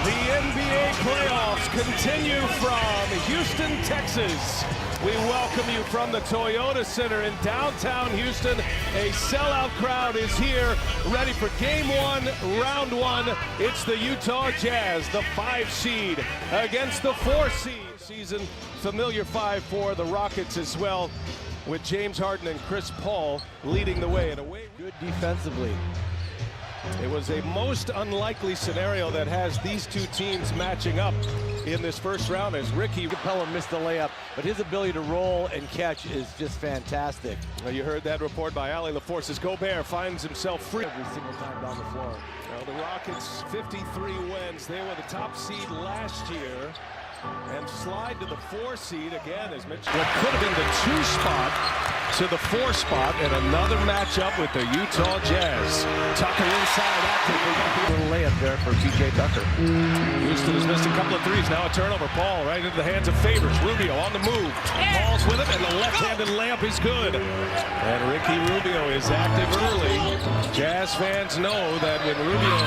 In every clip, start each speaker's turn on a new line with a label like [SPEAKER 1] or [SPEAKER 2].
[SPEAKER 1] The NBA playoffs continue from Houston, Texas. We welcome you from the Toyota Center in downtown Houston. A sellout crowd is here, ready for game one, round one. It's the Utah Jazz, the 5 seed, against the 4 seed. Season familiar 5 for the Rockets as well, with James Harden and Chris Paul leading the way. And away
[SPEAKER 2] good defensively.
[SPEAKER 1] It was a most unlikely scenario that has these two teams matching up in this first round as Ricky
[SPEAKER 2] Capella missed the layup, but his ability to roll and catch is just fantastic.
[SPEAKER 1] Well, you heard that report by Ali LaForce as Gobert finds himself free
[SPEAKER 2] every single time down the floor.
[SPEAKER 1] Well, the Rockets 53 wins. They were the top seed last year and slide to the 4 seed again as Mitchell. What could have been the 2 spot to the 4 spot, and another matchup with the Utah Jazz. Tucker inside active.
[SPEAKER 2] A little layup there for PJ Tucker.
[SPEAKER 1] Houston has missed a couple of threes. Now a turnover. Paul right into the hands of Favors. Rubio on the move. Paul's with him, and the left-handed layup is good. And Ricky Rubio is active early. Jazz fans know that when Rubio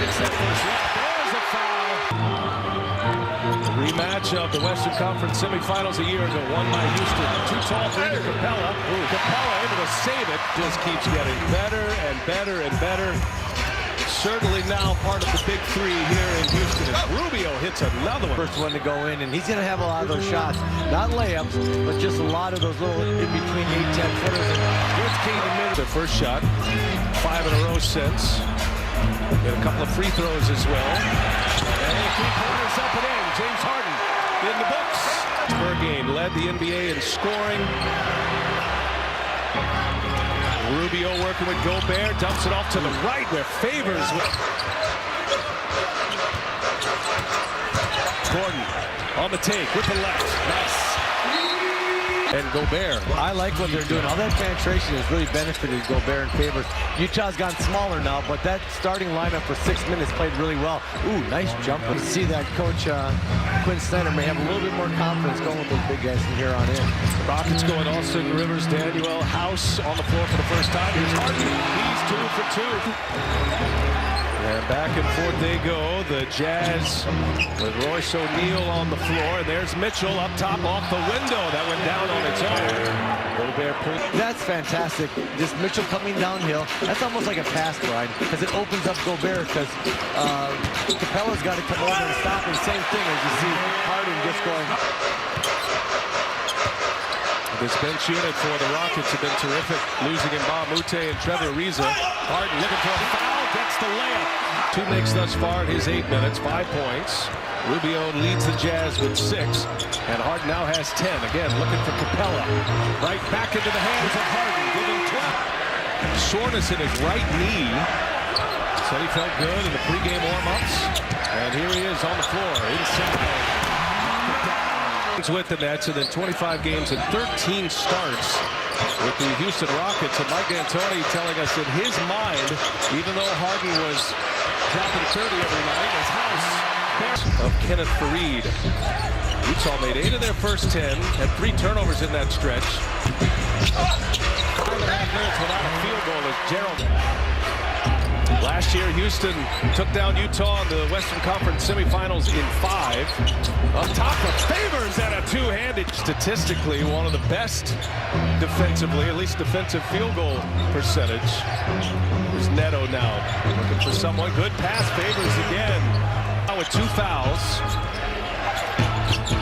[SPEAKER 1] hits that first shot, there's a foul. Rematch of the Western Conference semifinals a year ago, won by Houston. Too tall for either Capella. Capella able to save it. Just keeps getting better and better and better. Certainly now part of the big 3 here in Houston. As Rubio hits another one.
[SPEAKER 2] First one to go in, and he's going to have a lot of those shots. Not layups, but just a lot of those little in-between 8-10 footers. And
[SPEAKER 1] Woods came to mid. Their first shot. 5 in a row since. Get a couple of free throws as well. And 3-pointers up and in. James Harden in the books. Per game led the NBA in scoring. Rubio working with Gobert, dumps it off to the right where Favors. Gordon on the take with the left. Nice. And Gobert.
[SPEAKER 2] I like what they're doing. All that penetration has really benefited Gobert and Favors. Utah's gotten smaller now, but that starting lineup for 6 minutes played really well. Ooh, nice jumper. You see that Coach Quinn Snyder may have a little bit more confidence going with those big guys from here on in.
[SPEAKER 1] Rockets going Austin Rivers, Daniel House on the floor for the first time. Here's Harden. He's 2 for 2. And back and forth they go. The Jazz with Royce O'Neal on the floor. And there's Mitchell up top off the window. That went down on its own. Gobert pulled.
[SPEAKER 2] That's fantastic. This Mitchell coming downhill. That's almost like a pass, Brian, because it opens up Gobert, because Capella's got to come over and stop. And same thing as you see Harden just going.
[SPEAKER 1] This bench unit for the Rockets have been terrific. Losing in Mbah a Moute and Trevor Ariza. Harden looking for a foul. Gets the layup. 2 makes thus far in his 8 minutes, 5 points. Rubio leads the Jazz with 6, and Harden now has 10. Again, looking for Capella. Right back into the hands of Harden, giving 12. Soreness in his right knee. Said he felt good in the pregame warm-ups, and here he is on the floor inside. With the Nets, and then 25 games and 13 starts with the Houston Rockets. And Mike D'Antoni telling us in his mind, even though Harden was dropping 30 every night, his house of Kenneth Faried. Utah made 8 of their first 10, had 3 turnovers in that stretch. 5.5 minutes without a field goal as Gerald. Last year, Houston took down Utah in the Western Conference semifinals in 5. On top of Favors and a 2-handed. Statistically, one of the best defensively, at least defensive field goal percentage. There's Neto now looking for someone. Good pass, Favors again. Now with 2 fouls.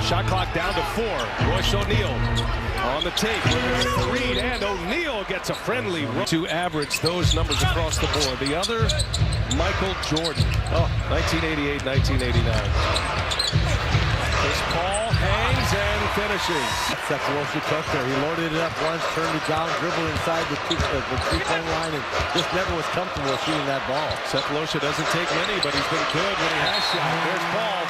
[SPEAKER 1] Shot clock down to 4. Royce O'Neal on the take. Reed and O'Neal gets a friendly run to average those numbers across the board. The other, Michael Jordan. 1988, 1989. Chris Paul hangs and finishes.
[SPEAKER 2] Sefolosha took there. He loaded it up once, turned it down, dribbled inside the 3-point line, and just never was comfortable shooting that ball.
[SPEAKER 1] Sefolosha doesn't take many, but he's been good when he has shot. There's Paul.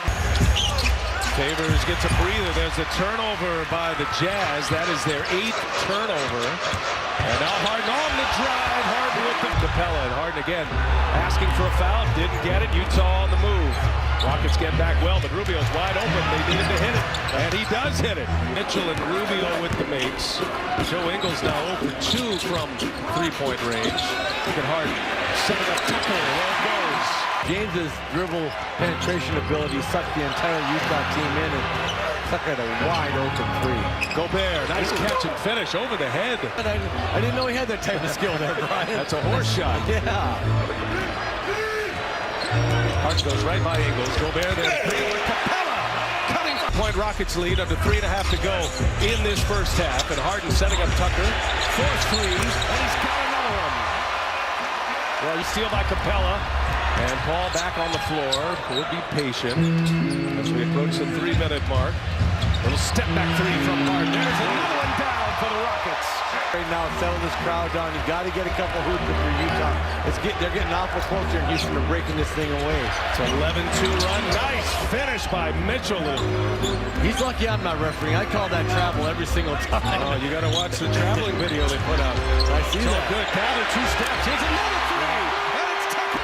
[SPEAKER 1] Favors gets a breather. There's a turnover by the Jazz. That is their 8th turnover. And now Harden on the drive. Harden with the Capella. And Harden again asking for a foul. Didn't get it. Utah on the move. Rockets get back well, but Rubio's wide open. They needed to hit it. And he does hit it. Mitchell and Rubio with the makes. Joe Ingles now 0 for 2 from 3-point range. Look at Harden. Setting up Tucker. There it goes.
[SPEAKER 2] James's dribble penetration ability sucked the entire Utah team in and sucked at a wide open three.
[SPEAKER 1] Gobert, nice catch and finish over the head.
[SPEAKER 2] I didn't know he had that type of skill there, Brian.
[SPEAKER 1] That's a horse shot.
[SPEAKER 2] Yeah.
[SPEAKER 1] Hart goes right by Ingles. Gobert then Capella cutting point. Rockets lead under 3.5 to go in this first half, and Harden setting up Tucker. Force three, and he's got another one. Well, you steal by Capella, and Paul back on the floor. Will be patient as we approach the 3-minute mark. Little step back three from Harden. There's another one down for the Rockets.
[SPEAKER 2] Right now, settle this crowd down. You got to get a couple hoops for Utah. They're getting awful close here in Houston to breaking this thing away.
[SPEAKER 1] It's an 11-2 run. Nice finish by Mitchell.
[SPEAKER 2] He's lucky I'm not refereeing. I call that travel every single time.
[SPEAKER 1] Oh, you got to watch the traveling video they put out.
[SPEAKER 2] I see
[SPEAKER 1] so
[SPEAKER 2] that.
[SPEAKER 1] Good. Gather 2 steps. Here's another three. And it's Tucker.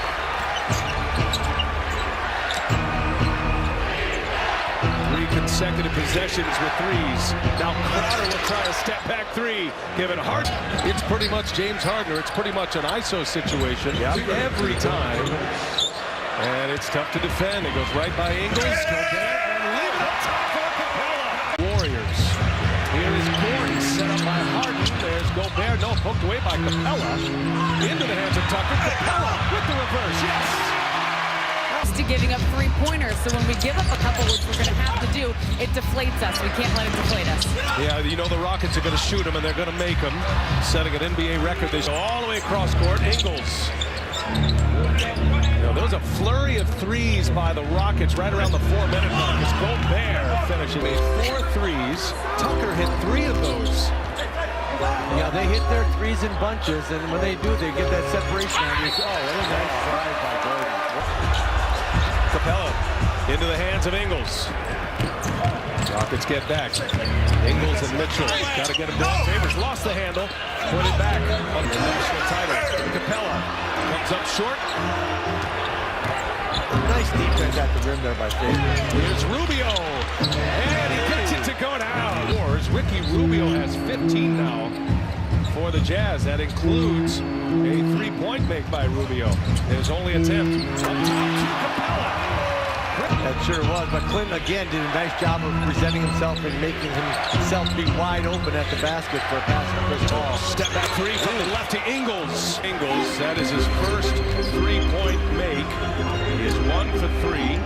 [SPEAKER 1] 3 consecutive possessions with threes. Now Crowder will try a step back three. Give it Harden. It's pretty much James Harden. It's pretty much an ISO situation every time. And it's tough to defend. It goes right by Ingles. Gobert and leave it up top for Capella. Warriors. Here is Gordon set up by Harden. There's Gobert. No, poked away by Capella. Into the hands of Tucker. Capella with the reverse. Yes.
[SPEAKER 3] To giving up three-pointers, so when we give up a couple, which we're going to have to do, it deflates us. We can't let it deflate us.
[SPEAKER 1] Yeah, you know the Rockets are going to shoot them, and they're going to make them. Setting an NBA record. They go all the way across court. Ingles. There was a flurry of threes by the Rockets right around the 4-minute mark. As Gobert finishing. Made 4 threes. Tucker hit 3 of those.
[SPEAKER 2] Yeah, they hit their threes in bunches, and when they do, they get that separation on you. Oh, what a nice drive by Gordon.
[SPEAKER 1] Capella into the hands of Ingles. Rockets get back. Ingles and Mitchell got to get him down. Favors lost the handle. Put it back on the national title. Capella comes up short.
[SPEAKER 2] Nice defense at the rim there by Favors.
[SPEAKER 1] Here's Rubio. And he gets it to go down. Ricky Rubio has 15 now for the Jazz. That includes a 3-point make by Rubio. His only attempt. Up top to Capella.
[SPEAKER 2] That sure was, but Clinton again did a nice job of presenting himself and making himself be wide open at the basket for a pass from Chris Paul.
[SPEAKER 1] Step back three from the left to Ingles. Ingles, that is his first 3-point make. He is 1 for 3.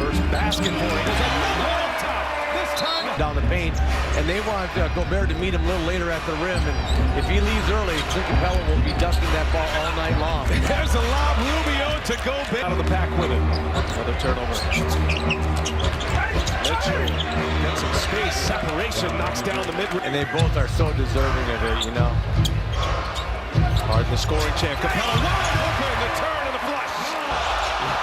[SPEAKER 1] First basket for Ingles. Another one up top. This time
[SPEAKER 2] down the paint, and they want Gobert to meet him a little later at the rim, and if he leaves early, Clint Capella will be ducking that ball all night long.
[SPEAKER 1] There's a lob. Rubio to Gobert. Out of the pack with it. Another turnover. Mitchell gets some space. Separation knocks down the mid.
[SPEAKER 2] And they both are so deserving of it, you know.
[SPEAKER 1] Harden, the scoring champ. Capella wide open. The turn and the flush.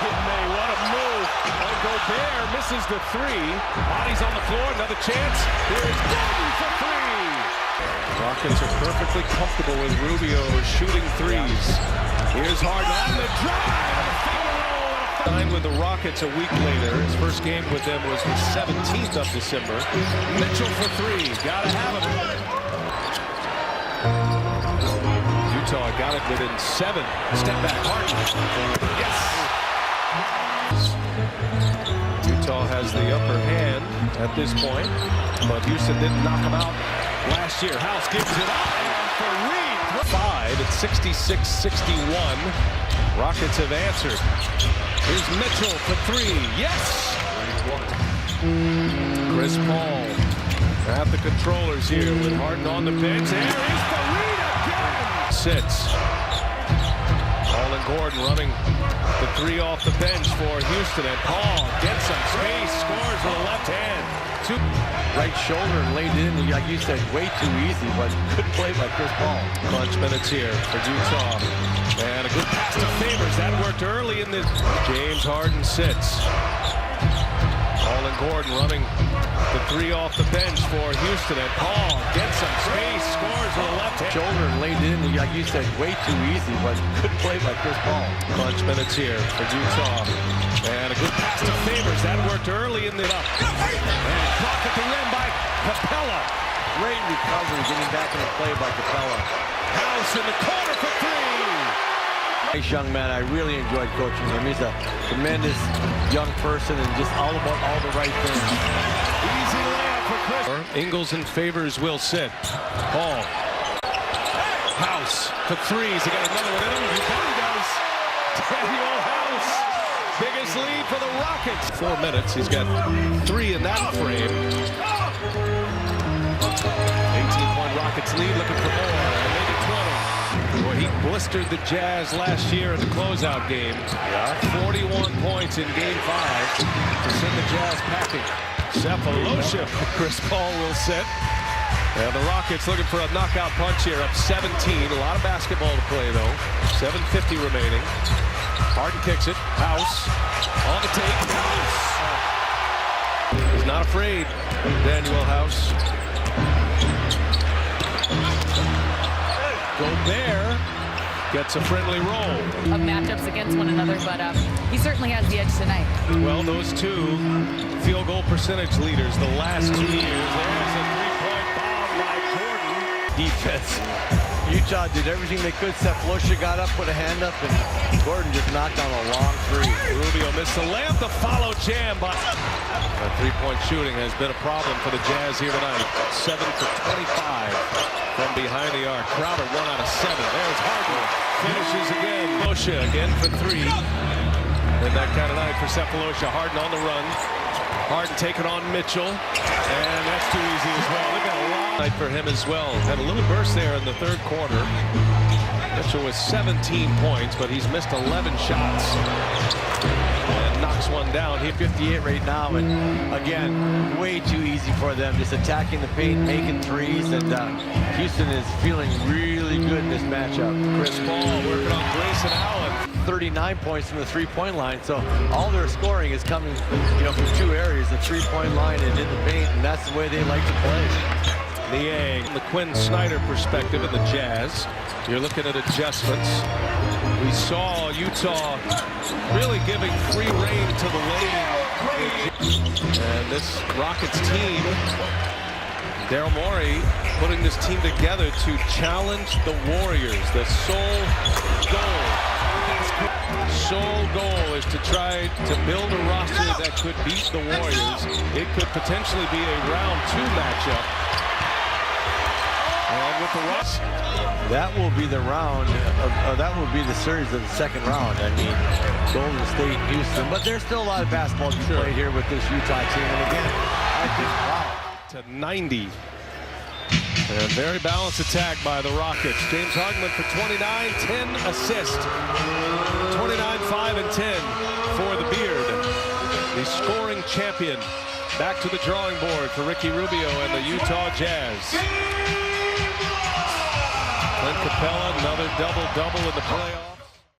[SPEAKER 1] May what a move. And Gobert misses the 3. Bodies on the floor. Another chance. Here is Gordon for 3. Rockets are perfectly comfortable with Rubio shooting threes. Here's Harden on the drive. Signed with the Rockets a week later. His first game with them was the 17th of December. Mitchell for 3. Gotta have him. Utah got it within 7. Step back. Harden. Yes. Utah has the upper hand at this point, but Houston didn't knock him out last year. House gives it up for Reed. 5 at 66-61. Rockets have answered. Here's Mitchell for 3. Yes! Chris Paul at the controllers here with Harden on the bench. There is Fareed again! Sits. Paul and Gordon running the 3 off the bench for Houston. And Paul gets some space, scores with a left hand.
[SPEAKER 2] Right shoulder and laid it in, like you said, way too easy, but good play by Chris Paul.
[SPEAKER 1] Clutch minutes here for Utah. And a good pass to Favors. That worked early in this. James Harden sits. Paul and Gordon running the 3 off the bench for Houston. And Paul gets some space, scores with a left hand.
[SPEAKER 2] Shoulder and laid it in, like you said, way too easy, but good play by Chris Paul.
[SPEAKER 1] Clutch minutes here for Utah. And a good pass to Favors. That worked early in the up. And clock at the rim by Capella.
[SPEAKER 2] Great recovery, getting back in the play by Capella.
[SPEAKER 1] House in the corner for 3.
[SPEAKER 2] Nice young man. I really enjoyed coaching him. He's a tremendous young person and just all about all the right things.
[SPEAKER 1] Easy layup for Chris. Ingles and Favors will sit. Paul. House for threes. He got another one in him. He probably does. Daniel House. Biggest lead for the Rockets. 4 minutes. He's got 3 in that frame. 18-point Rockets lead. Looking for more. And maybe 20. Boy, he blistered the Jazz last year in the closeout game. 41 points in Game 5 to send the Jazz packing. Sefolosha. Chris Paul will sit. And the Rockets looking for a knockout punch here, up 17. A lot of basketball to play, though. 7:50 remaining. Harden kicks it. House on the take. House! He's not afraid. Daniel House. Gobert gets a friendly roll.
[SPEAKER 3] Of matchups against one another, but he certainly has the edge tonight.
[SPEAKER 1] Well, those two field goal percentage leaders the last 2 years. There's a three-point bomb by Jordan.
[SPEAKER 2] Defense. Utah did everything they could. Sefolosha got up, put a hand up, and Gordon just knocked on a long three.
[SPEAKER 1] Rubio missed the layup. The follow jam, but three-point shooting has been a problem for the Jazz here tonight. 7 for 25 from behind the arc. Crowder 1 out of 7. There's Harden. Finishes again. Sefolosha again for 3. And that kind of night for Sefolosha. Harden on the run. Harden taking on Mitchell. And that's too easy as well. They've got a lot night for him as well. Had a little burst there in the third quarter. Mitchell with 17 points, but he's missed 11 shots. And knocks one down.
[SPEAKER 2] He 58 right now, and again, way too easy for them. Just attacking the paint, making threes, and Houston is feeling really good in this matchup.
[SPEAKER 1] Chris Paul working on Grayson Allen.
[SPEAKER 2] 39 points from the three-point line, so all their scoring is coming, from 2 areas: the three-point line and in the paint, and that's the way they like to play.
[SPEAKER 1] Niang, the Quinn Snyder perspective in the Jazz. You're looking at adjustments. We saw Utah really giving free rein to the lane. And this Rockets team, Daryl Morey putting this team together to challenge the Warriors. The sole goal is to try to build a roster that could beat the Warriors. It could potentially be a round 2 matchup. And with the Russ,
[SPEAKER 2] that will be the round. That will be the series of the second round. I mean, Golden State, Houston, but there's still a lot of basketball to be played here with this Utah team. And again, I think
[SPEAKER 1] to 90. And very balanced attack by the Rockets. James Harden for 29, 10 assists. 29, 5, and 10 for the Beard. The scoring champion. Back to the drawing board for Ricky Rubio and the Utah Jazz. Clint Capella, another double-double in the playoff.